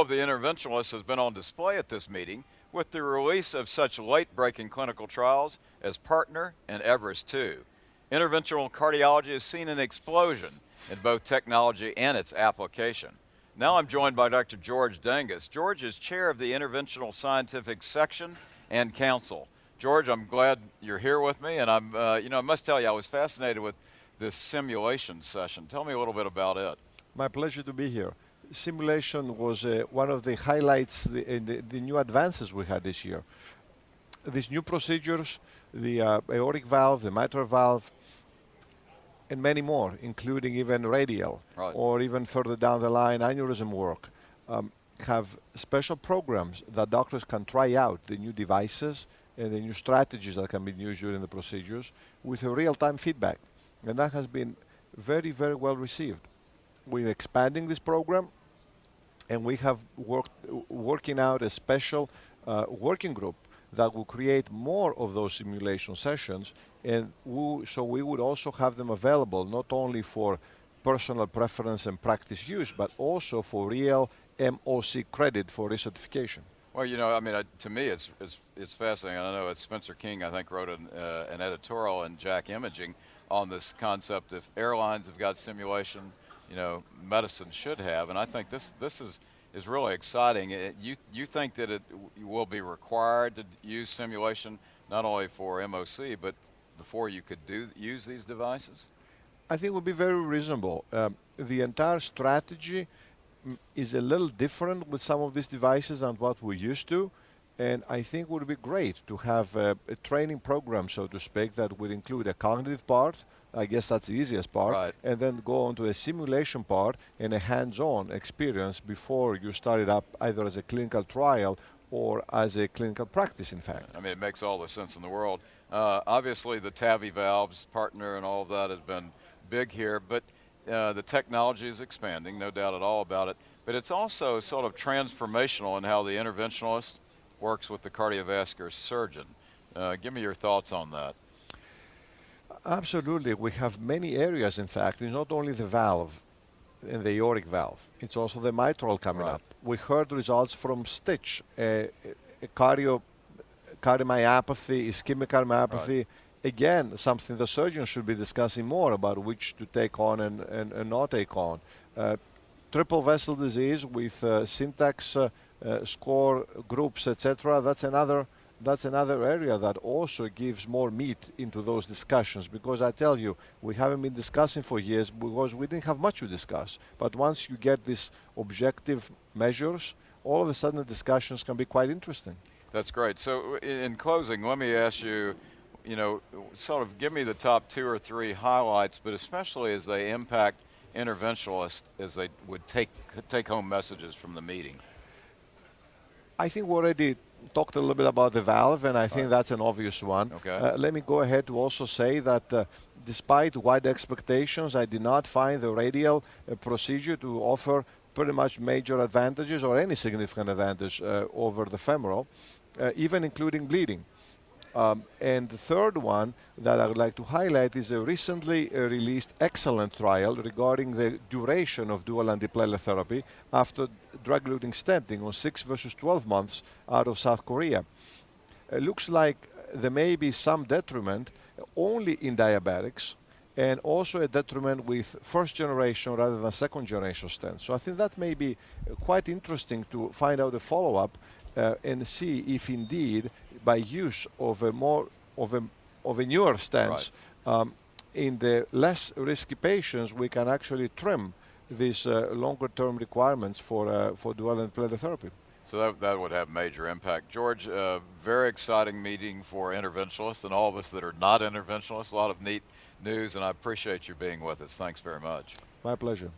of the interventionalists has been on display at this meeting with the release of such late-breaking clinical trials as Partner and Everest 2. Interventional cardiology has seen an explosion in both technology and its application. Now I'm joined by Dr. George Dangas. George is chair of the Interventional Scientific Section and Council. George, I'm glad you're here with me, and I must tell you, I was fascinated with this simulation session. Tell me a little bit about it. My pleasure to be here. Simulation was one of the highlights in the new advances we had this year. These new procedures, the aortic valve, the mitral valve, and many more, including even radial, Right. or even further down the line, aneurysm work, have special programs that doctors can try out the new devices and the new strategies that can be used during the procedures with a real-time feedback. And that has been very, very well received. We're expanding this program, and we have working out a special working group that will create more of those simulation sessions, and so we would also have them available not only for personal preference and practice use, but also for real MOC credit for recertification. Well, to me, it's fascinating. I know Spencer King, I think, wrote an editorial in Jack Imaging on this concept. If airlines have got simulation, medicine should have, and I think this is really exciting. You think that it will be required to use simulation not only for MOC, but before you could use these devices? I think it would be very reasonable. The entire strategy is a little different with some of these devices than what we used to, and I think it would be great to have a training program, so to speak, that would include a cognitive part. I guess that's the easiest part, right. And then go on to a simulation part and a hands-on experience before you start it up either as a clinical trial or as a clinical practice, in fact. I mean, it makes all the sense in the world. Obviously, the TAVI valves, Partner, and all of that has been big here, but the technology is expanding, no doubt at all about it. But it's also sort of transformational in how the interventionalist works with the cardiovascular surgeon. Give me your thoughts on that. Absolutely. We have many areas, in fact. It's not only the valve and the aortic valve. It's also the mitral coming right. up. We heard results from STITCH, cardiomyopathy, ischemic cardiomyopathy. Right. Again, something the surgeon should be discussing more about which to take on and not take on. Triple vessel disease with syntax score groups, etc. That's another area that also gives more meat into those discussions, because I tell you, we haven't been discussing for years because we didn't have much to discuss. But once you get these objective measures, all of a sudden the discussions can be quite interesting. That's great. So in closing, let me ask you, sort of give me the top 2 or 3 highlights, but especially as they impact interventionalists as they would take home messages from the meeting. I think we already talked a little bit about the valve, and I think that's an obvious one. Okay. Let me go ahead to also say that despite wide expectations, I did not find the radial procedure to offer pretty much major advantages or any significant advantage over the femoral, even including bleeding. And the third one that I would like to highlight is a recently released excellent trial regarding the duration of dual antiplatelet therapy after drug-eluting stenting on 6 versus 12 months out of South Korea. It looks like there may be some detriment only in diabetics, and also a detriment with first generation rather than second generation stents. So I think that may be quite interesting to find out the follow-up and see if indeed by use of a newer stents right. In the less risky patients, we can actually trim these longer term requirements for dual antiplatelet therapy. So that would have major impact. George, very exciting meeting for interventionalists and all of us that are not interventionalists. A lot of neat news, and I appreciate you being with us. Thanks very much. My pleasure.